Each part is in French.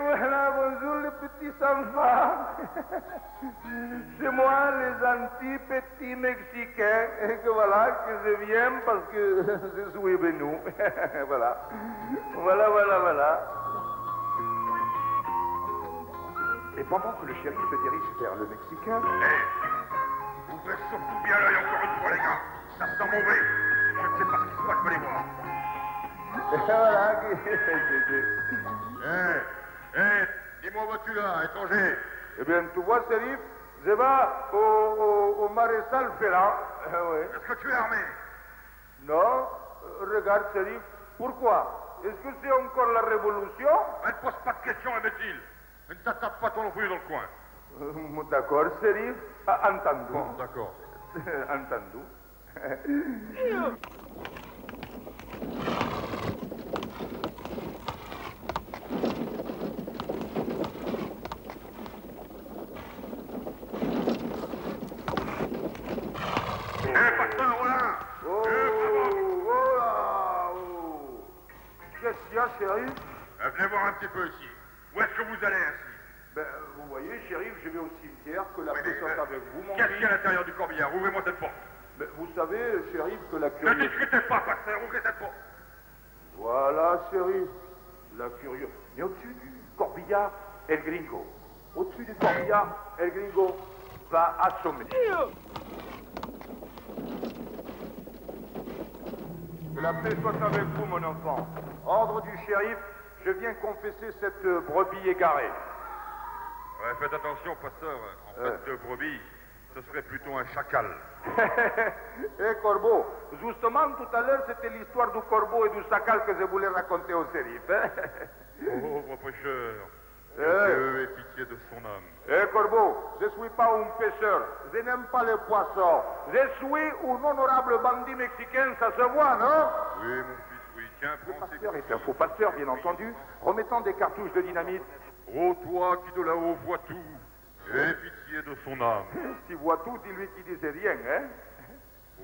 Voilà, bonjour les petits enfants. C'est moi, les anti-petits Mexicains, que voilà, que je viens parce que je suis venu. Voilà. Voilà. Et pendant que le shérif se dirige vers le Mexicain... Ouvrez surtout bien l'œil encore une fois, les gars. Ça sent mauvais. Je ne sais pas ce qui se passe, je vais les voir. Voilà. Dis-moi où vas-tu là, étranger? Eh bien, tu vois, shérif, je vais au maréchal Ferrand. Ouais. Est-ce que tu es armé? Non, regarde, shérif, pourquoi? Est-ce que c'est encore la révolution? Ne pose pas de questions, imbécile. Ne t'attrape pas ton fouille dans le coin. D'accord, shérif. Entendu. Bon, d'accord. Entendu. Pasteur, voilà. Qu'est-ce qu'il y a, shérif? Venez voir un petit peu ici. Où est-ce que vous allez ainsi? Ben, vous voyez, shérif, je vais au cimetière, que la paix soit avec vous, mon Qu'est-ce qu'il y a à fils. l'intérieur du corbillard? Ouvrez-moi cette porte. Ben, vous savez, shérif, que la Ne curiosité... discutez pas, pasteur, ouvrez cette porte. Voilà, shérif, la curiosité... Mais au-dessus du corbillard, El Gringo. Au-dessus du corbillard, El Gringo va assommer. Que la paix soit avec vous, mon enfant. Ordre du shérif, je viens confesser cette brebis égarée. Ouais, faites attention, pasteur. En fait, de brebis, ce serait plutôt un chacal. Eh, corbeau, justement, tout à l'heure, c'était l'histoire du corbeau et du chacal que je voulais raconter au shérif. Hein? Pauvre pêcheur. Eh. Dieu ait pitié de son âme. Eh, corbeau, je suis pas un pêcheur. Je n'aime pas les poissons. Je suis un honorable bandit mexicain, ça se voit, non? Oui, mon fils, oui. Tiens, Le prends ces pasteur est un faux pasteur, bien entendu, remettant des cartouches de dynamite. Ô toi qui de là-haut vois tout, aie pitié de son âme. S'il voit tout, dis-lui qu'il disait rien, hein?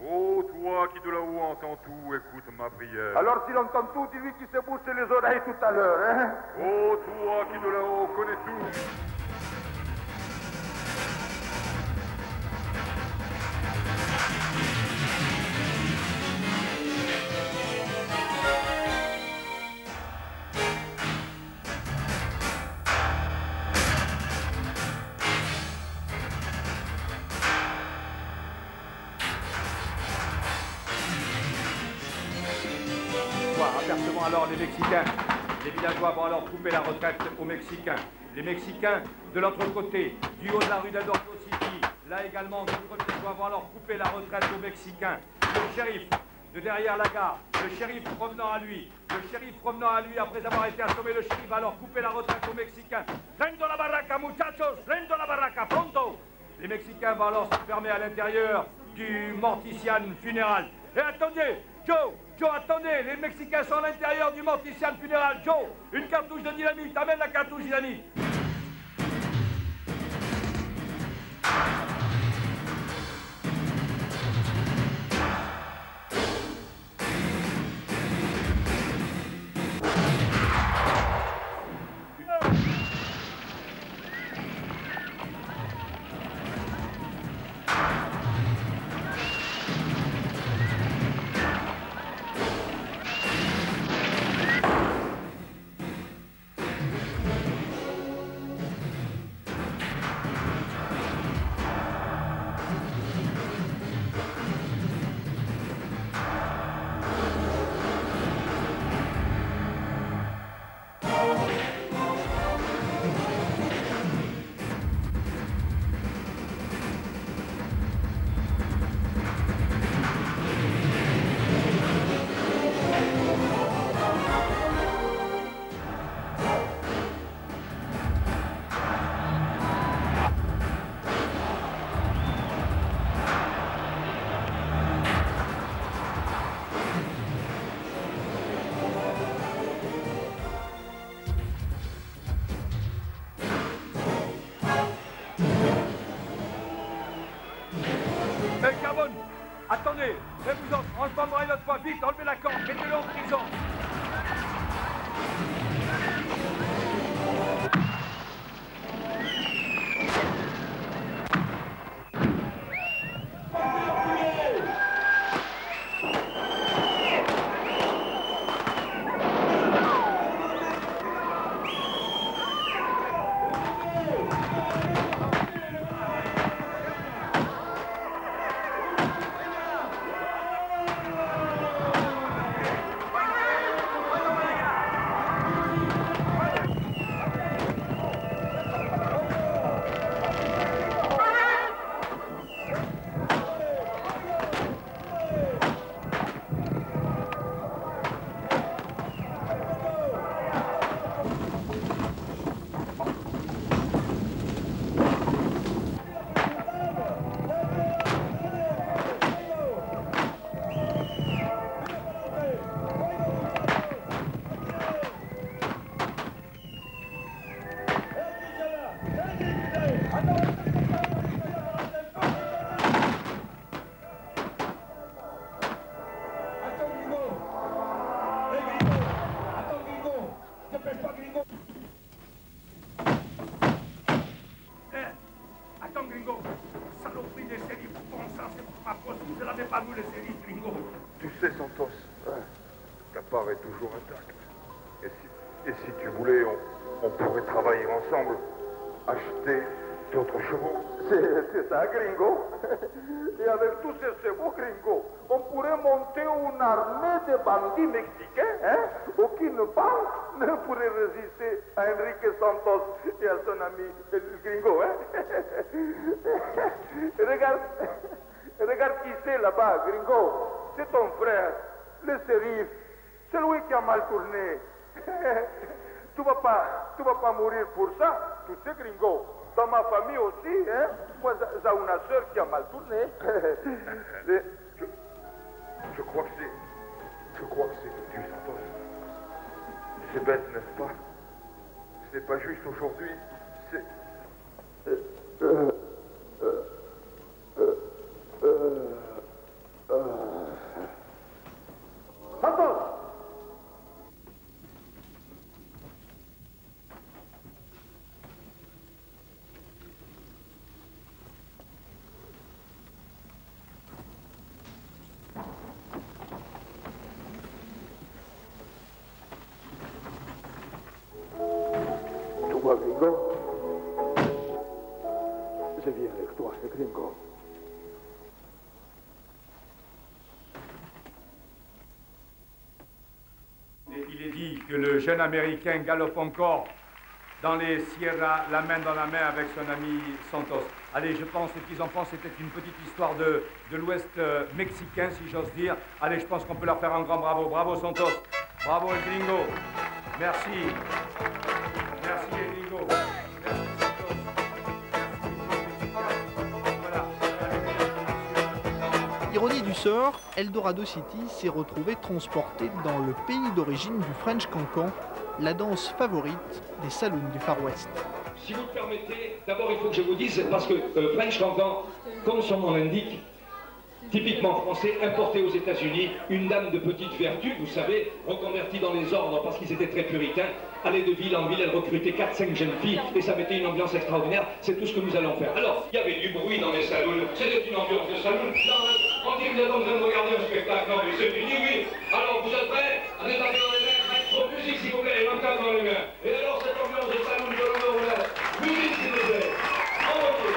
Ô toi qui de là-haut entends tout, écoute ma prière. Alors s'il entend tout, dis-lui qu'il se bouche les oreilles tout à l'heure, hein? Ô toi qui de là-haut connais tout. Apercevant alors les Mexicains. Les villageois vont alors couper la retraite aux Mexicains. Les Mexicains, de l'autre côté, du haut de la rue d'Adolfo City, là également, de l'autre côté, vont alors couper la retraite aux Mexicains. Le shérif, de derrière la gare, le shérif provenant à lui, après avoir été assommé, le shérif va alors couper la retraite aux Mexicains. Rendo la barraca, muchachos, rendo la barraca, pronto! Les Mexicains vont alors s'enfermer à l'intérieur du Mortician funéral. Et attendez, Joe, attendez, les Mexicains sont à l'intérieur du Mortician funéral. Joe, une cartouche de dynamite, amène la cartouche dynamite. toujours intact. Et si tu voulais, on pourrait travailler ensemble, acheter d'autres chevaux. C'est ça, gringo. Et avec tous ces chevaux, gringo, on pourrait monter une armée de bandits mexicains, hein? Aucune banque ne pourrait résister à Enrique Santos et à son ami el gringo, hein? Regarde qui c'est là-bas, gringo. C'est ton frère, le shérif, celui qui a mal tourné. Tu vas pas mourir pour ça, tu sais, gringo. Dans ma famille aussi, hein? Moi, j'ai une sœur qui a mal tourné. Je crois que c'est foutu, Santos. C'est bête, n'est-ce pas? C'est pas juste aujourd'hui. C'est... Santos! Gringo, je viens avec toi, gringo. Et il est dit que le jeune Américain galope encore dans les Sierras, la main dans la main avec son ami Santos. Allez, je pense qu'ils en pensent, c'était une petite histoire de l'Ouest mexicain, si j'ose dire. Allez, je pense qu'on peut leur faire un grand bravo. Bravo Santos, bravo El Gringo. Merci. Merci El Gringo. Merci Santos. Merci. Voilà. Ironie du sort, Eldorado City s'est retrouvé transporté dans le pays d'origine du French Cancan, la danse favorite des saloons du Far West. Si vous me permettez, d'abord il faut que je vous dise, parce que French Cancan, comme son nom l'indique, typiquement français, importé aux États-Unis, une dame de petite vertu, vous savez, reconvertie dans les ordres parce qu'ils étaient très puritains, allait de ville en ville, elle recrutait 4-5 jeunes filles et ça mettait une ambiance extraordinaire. C'est tout ce que nous allons faire. Alors, il y avait du bruit dans les salons, c'était une ambiance de salon. On dit que vous êtes en train de regarder un spectacle, non mais c'est fini, oui. Alors, vous êtes prêts? Allez, tapez dans les mains, maître musique s'il vous plaît, l'encadre dans les mains. Et alors, cette ambiance de salon, de l'honneur, musique s'il vous plaît. Envoyez.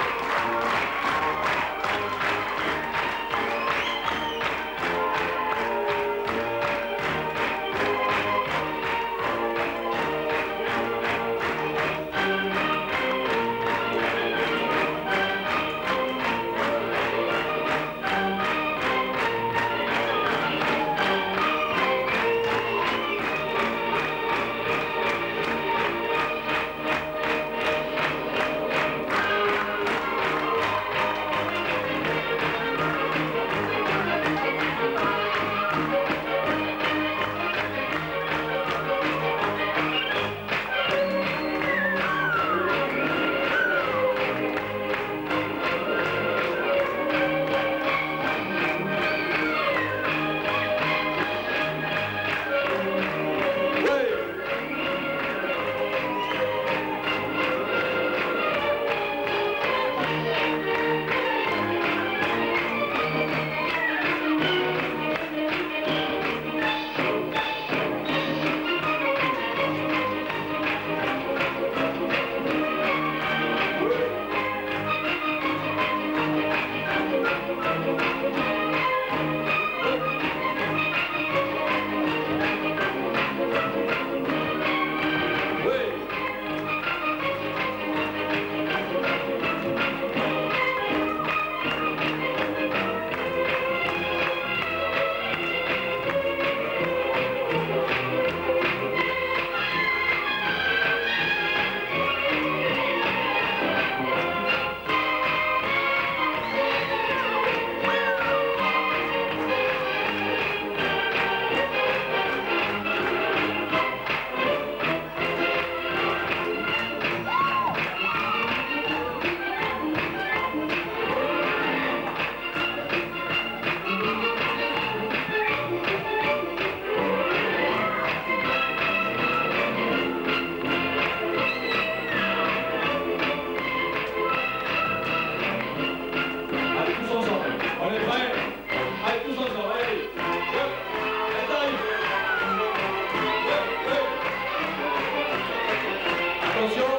Attention.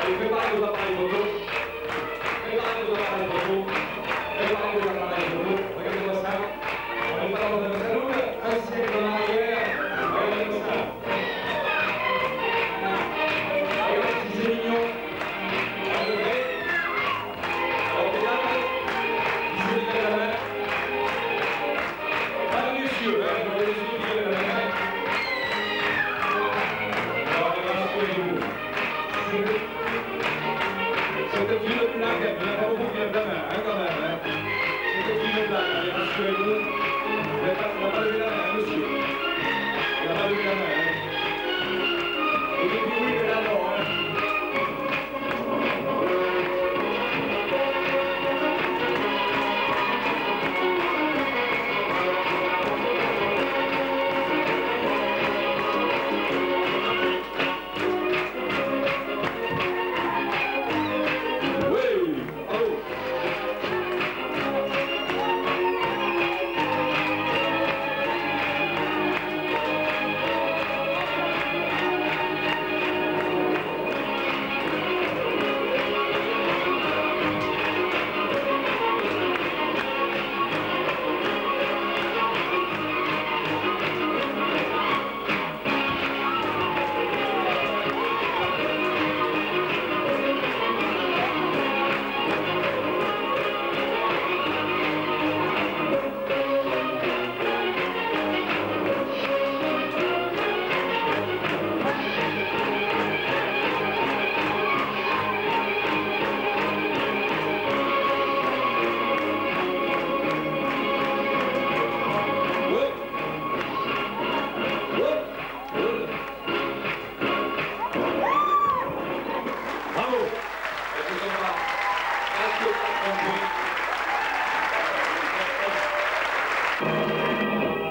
Allez, préparez vos appareils photo. Préparez vos appareils photo. Préparez vos appareils photo. Regardez-moi ça. On est pas dans un salon, un siècle en arrière. Regardez-moi ça. Regardez si c'est mignon. Un degré. On regarde. Si c'est bien la main. Pas de monsieur, hein. Je veux les yeux qui viennent à la main. Alors, on va se les mots. C'était une blague, il n'y a pas beaucoup de la main, hein, quand même. Hein. C'était une blague, allez, rassurez-vous. Il n'a pas levé la main, monsieur. Il n'a pas levé la main. Hein. Au début, oui, mais là, non. Hein.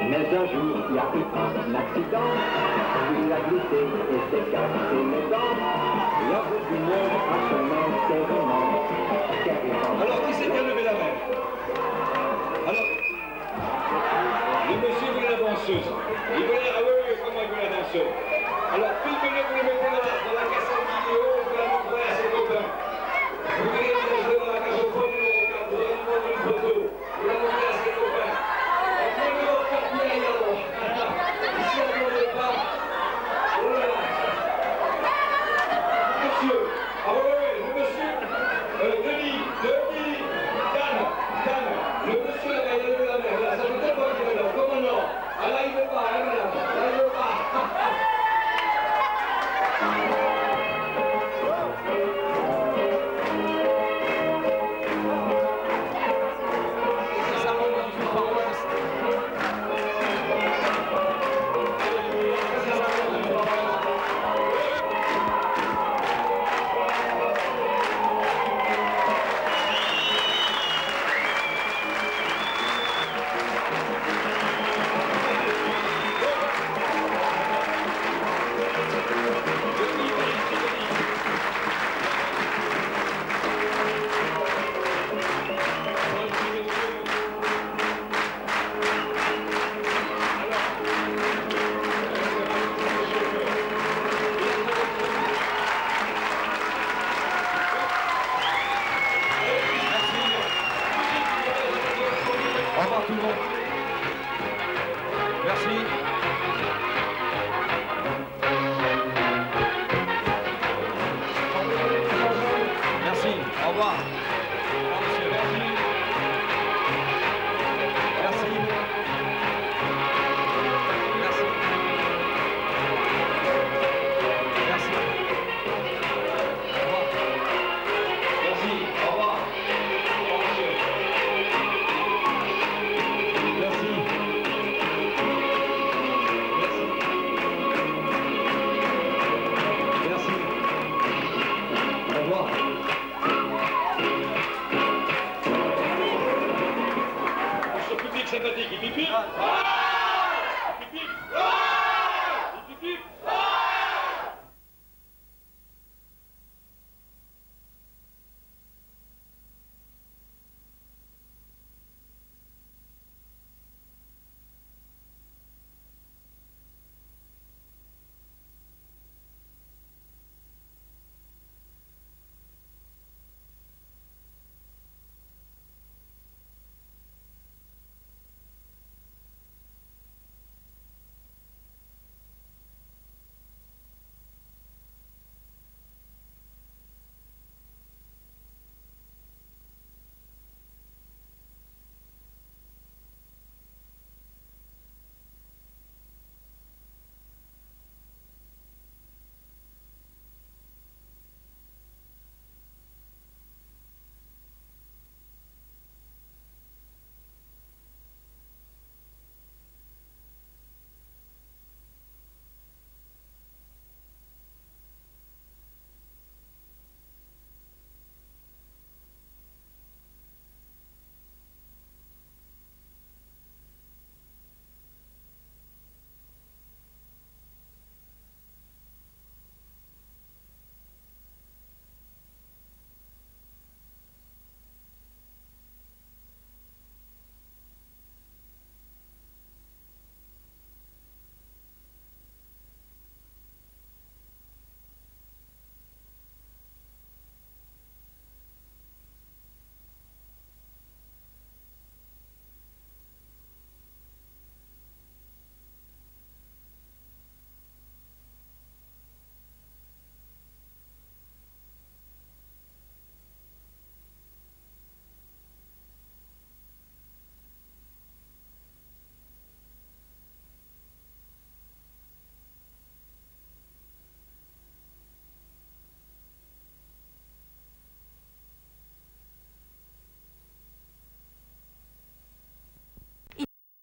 Mais un jour, il y a eu un accident, il a glissé et s'est cassé les dents. Il a vu du monde à son enterrement. Alors, qui c'est qui a levé la main? Alors, le monsieur voulait la danseuse. Il voulait, ah oui, oui, comment il voulait la danseuse? Alors, filmez-le, vous le mettez dans la cassette vidéo, vous la montrez à ses copains. Vous voulez la jouer dans la cage au premier numéro 4, vous allez prendre une photo, vous la montrez à ses copains. Et puis, le numéro 4, bien là-bas. Ici, on ne le pas. Oh là là. Monsieur, ah oui, oui, le monsieur, Denis, Dan, le monsieur là, il a levé la main, là, ça ne peut pas qu'il est là, comment non? Ah là, il ne veut pas, hein, madame, là, il ne veut pas.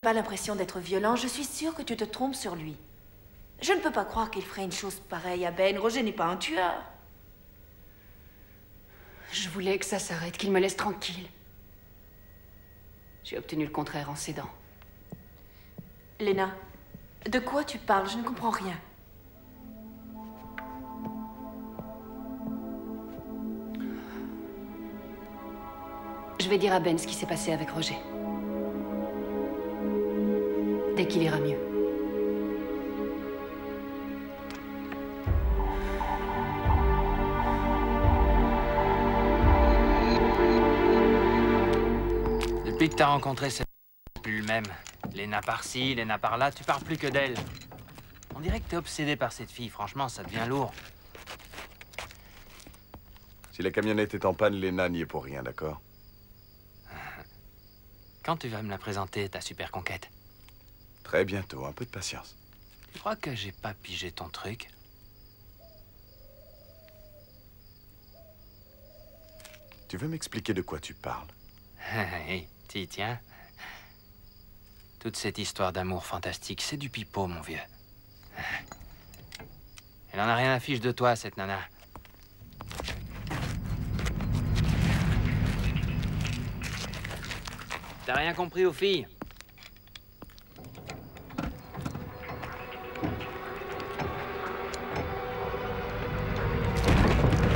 Pas l'impression d'être violent, je suis sûre que tu te trompes sur lui. Je ne peux pas croire qu'il ferait une chose pareille à Ben. Roger n'est pas un tueur. Je voulais que ça s'arrête, qu'il me laisse tranquille. J'ai obtenu le contraire en cédant. Lena, de quoi tu parles? Je ne comprends rien. Je vais dire à Ben ce qui s'est passé avec Roger. Dès qu'il ira mieux. Depuis que t'as rencontré cette... c'est plus le même. Lena par-ci, Lena par-là, tu parles plus que d'elle. On dirait que t'es obsédé par cette fille, franchement, ça devient lourd. Si la camionnette est en panne, Lena n'y est pour rien, d'accord? Quand tu vas me la présenter, ta super conquête? Très bientôt, un peu de patience. Tu crois que j'ai pas pigé ton truc? Tu veux m'expliquer de quoi tu parles? Hey, t'y tiens. Toute cette histoire d'amour fantastique, c'est du pipeau, mon vieux. Elle en a rien à fiche de toi, cette nana. T'as rien compris aux filles?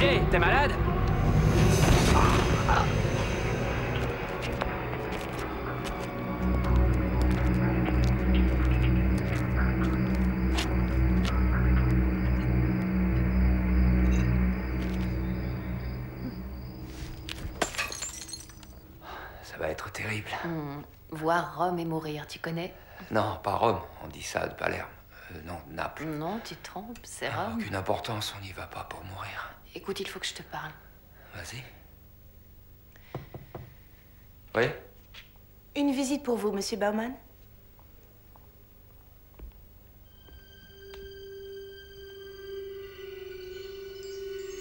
Hé, t'es malade? Ça va être terrible. Voir Rome et mourir, tu connais? Non, pas Rome. On dit ça de Palerme. Non, Naples. Non, tu te trompes, c'est Rome. Aucune importance, on n'y va pas pour mourir. Écoute, il faut que je te parle. Vas-y. Oui? Une visite pour vous, Monsieur Bauman.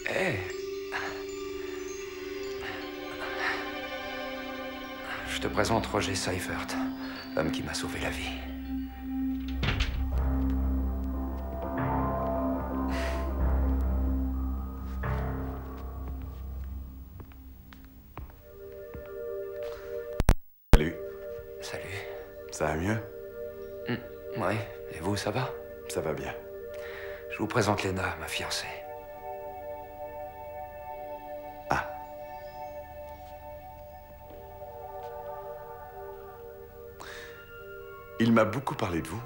Hé! Je te présente Roger Seifert, l'homme qui m'a sauvé la vie. Salut. Salut. Ça va mieux? Oui, et vous, ça va? Ça va bien. Je vous présente Lena, ma fiancée. Ah. Il m'a beaucoup parlé de vous.